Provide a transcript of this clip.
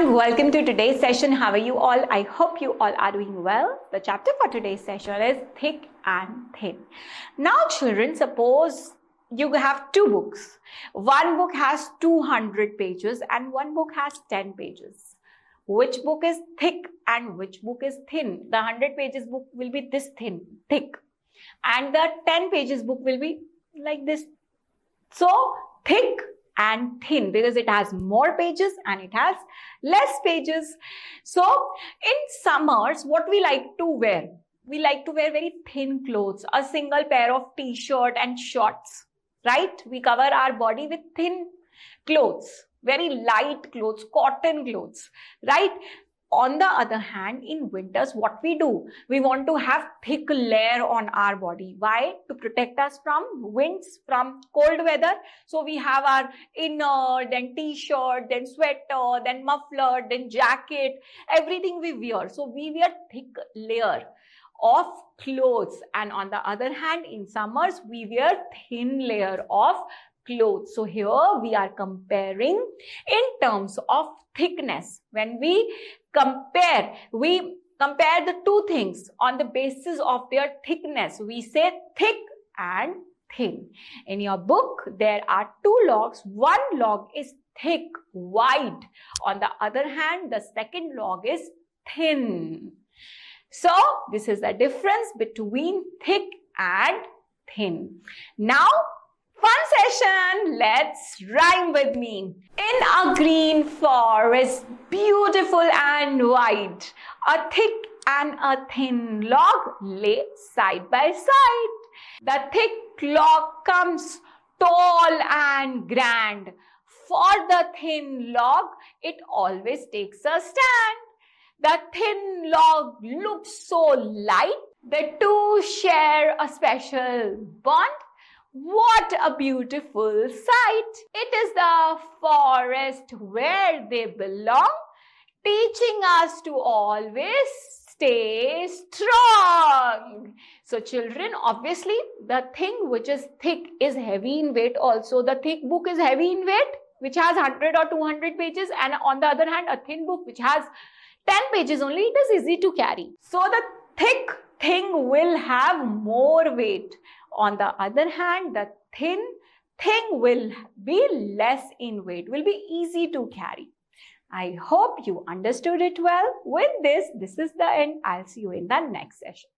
everyone, welcome to today's session. How are you all? I hope you all are doing well. The chapter for today's session is thick and thin. Now children, suppose you have two books. One book has 200 pages and one book has 10 pages. Which book is thick and which book is thin? The 100 pages book will be this thin, thick, and the 10 pages book will be like this. So thick and thin, because it has more pages and it has less pages. So in summers, what we like to wear? We like to wear very thin clothes, a single pair of t-shirt and shorts, right? We cover our body with thin clothes, very light clothes, cotton clothes, right? On the other hand, in winters, what we do? We want to have thick layer on our body. Why? To protect us from winds, from cold weather. So we have our inner, then t-shirt, then sweater, then muffler, then jacket, everything we wear. So we wear thick layer of clothes. And on the other hand, in summers, we wear thin layer of clothes. So here we are comparing in terms of thickness. When we compare the two things on the basis of their thickness. We say thick and thin. In your book, there are two logs. One log is thick, wide. On the other hand, the second log is thin. So this is the difference between thick and thin. Now, fun session, let's rhyme with me. In a green forest, beautiful and wide, a thick and a thin log lay side by side. The thick log comes tall and grand. For the thin log, it always takes a stand. The thin log looks so light. The two share a special bond. What a beautiful sight! It is the forest where they belong, teaching us to always stay strong. So children, obviously the thing which is thick is heavy in weight also. The thick book is heavy in weight, which has 100 or 200 pages, and on the other hand, a thin book which has 10 pages only, it is easy to carry. So the thick thing will have more weight. On the other hand, the thin thing will be less in weight, will be easy to carry. I hope you understood it well. With this is the end. I'll see you in the next session.